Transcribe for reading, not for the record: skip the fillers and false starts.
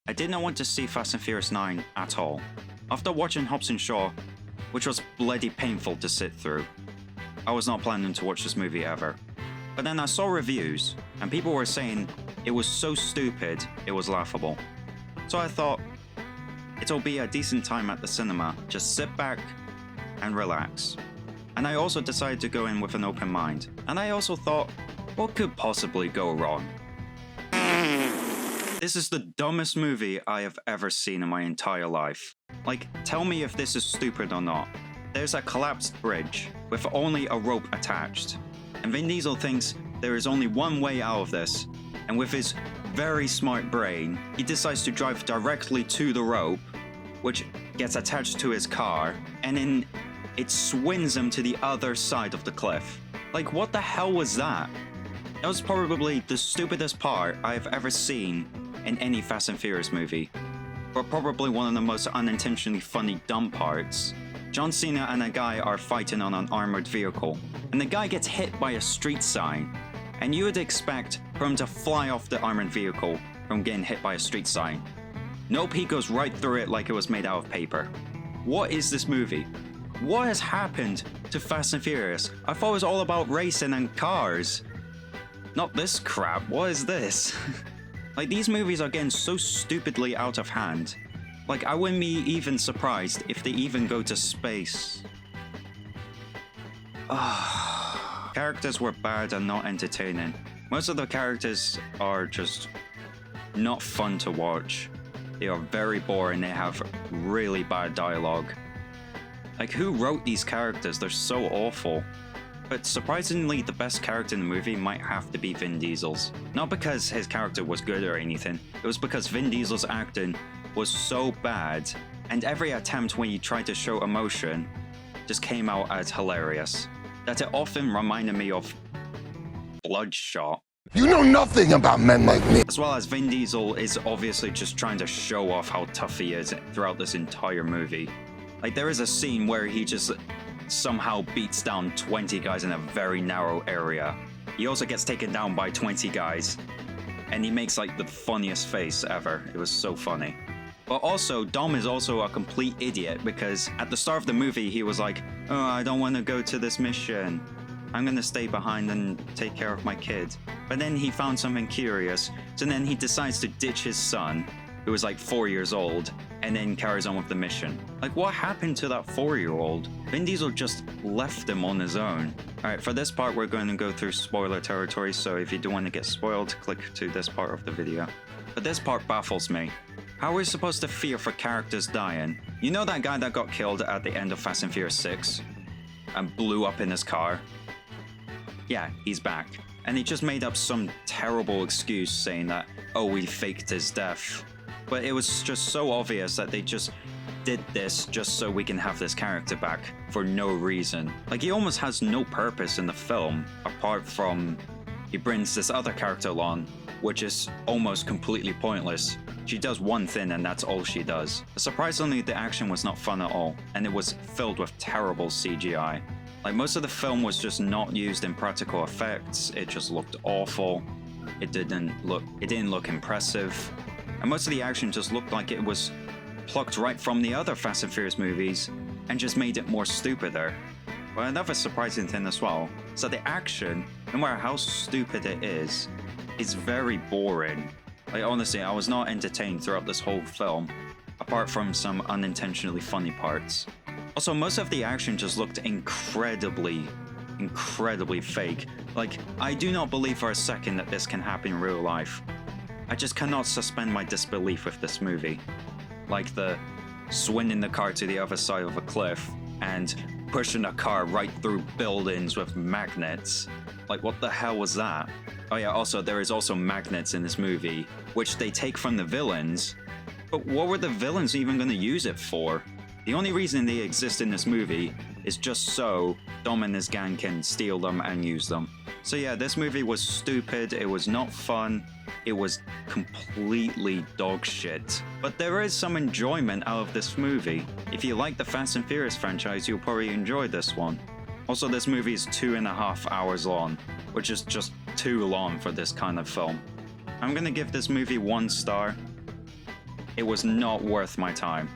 I did not want to see Fast and Furious 9 at all. After watching Hobbs and Shaw, which was bloody painful to sit through, I was not planning to watch this movie ever. But then I saw reviews, and people were saying it was so stupid, it was laughable. So I thought, it'll be a decent time at the cinema, just sit back and relax. And I also decided to go in with an open mind. And I also thought, what could possibly go wrong? This is the dumbest movie I have ever seen in my entire life. Like, tell me if this is stupid or not. There's a collapsed bridge with only a rope attached. And Vin Diesel thinks there is only one way out of this. And with his very smart brain, he decides to drive directly to the rope, which gets attached to his car, and then it swings him to the other side of the cliff. Like, what the hell was that? That was probably the stupidest part I have ever seen in any Fast and Furious movie. But probably one of the most unintentionally funny dumb parts. John Cena and a guy are fighting on an armored vehicle, and the guy gets hit by a street sign. And you would expect for him to fly off the armored vehicle from getting hit by a street sign. Nope, he goes right through it like it was made out of paper. What is this movie? What has happened to Fast and Furious? I thought it was all about racing and cars. Not this crap, what is this? Like, these movies are getting so stupidly out of hand. Like, I wouldn't be even surprised if they even go to space. Characters were bad and not entertaining. Most of the characters are just not fun to watch. They are very boring, they have really bad dialogue. Like, who wrote these characters? They're so awful. But surprisingly, the best character in the movie might have to be Vin Diesel's. Not because his character was good or anything, it was because Vin Diesel's acting was so bad, and every attempt when he tried to show emotion just came out as hilarious, that it often reminded me of Bloodshot. You know nothing about men like me. As well as Vin Diesel is obviously just trying to show off how tough he is throughout this entire movie. Like, there is a scene where he just somehow beats down 20 guys in a very narrow area. He also gets taken down by 20 guys, and he makes like the funniest face ever. It was so funny. But also, Dom is also a complete idiot because at the start of the movie he was like, oh, I don't want to go to this mission. I'm gonna stay behind and take care of my kid. But then he found something curious, so then he decides to ditch his son, who was like 4 years old, and then carries on with the mission. Like, what happened to that 4-year-old? Vin Diesel just left him on his own. Alright, for this part we're going to go through spoiler territory, so if you do want to get spoiled, click to this part of the video. But this part baffles me. How are we supposed to fear for characters dying? You know that guy that got killed at the end of Fast and Furious 6? And blew up in his car? Yeah, he's back. And he just made up some terrible excuse saying that, oh, we faked his death. But it was just so obvious that they just did this just so we can have this character back for no reason. Like, he almost has no purpose in the film, apart from he brings this other character along, which is almost completely pointless. She does one thing and that's all she does. Surprisingly, the action was not fun at all, and it was filled with terrible CGI. Like, most of the film was just not used in practical effects, it just looked awful, it didn't look impressive, and most of the action just looked like it was plucked right from the other Fast and Furious movies and just made it more stupider. But another surprising thing as well is that the action, no matter how stupid it is very boring. Like, honestly, I was not entertained throughout this whole film, apart from some unintentionally funny parts. Also, most of the action just looked incredibly fake. Like, I do not believe for a second that this can happen in real life. I just cannot suspend my disbelief with this movie. Like the swinging the car to the other side of a cliff and pushing a car right through buildings with magnets. Like, what the hell was that? Oh yeah, also, there is also magnets in this movie, which they take from the villains. But what were the villains even going to use it for? The only reason they exist in this movie is just so Dom and his gang can steal them and use them. So yeah, this movie was stupid, it was not fun, it was completely dog shit. But there is some enjoyment out of this movie. If you like the Fast and Furious franchise, you'll probably enjoy this one. Also, this movie is 2.5 hours long, which is just too long for this kind of film. I'm gonna give this movie 1 star. It was not worth my time.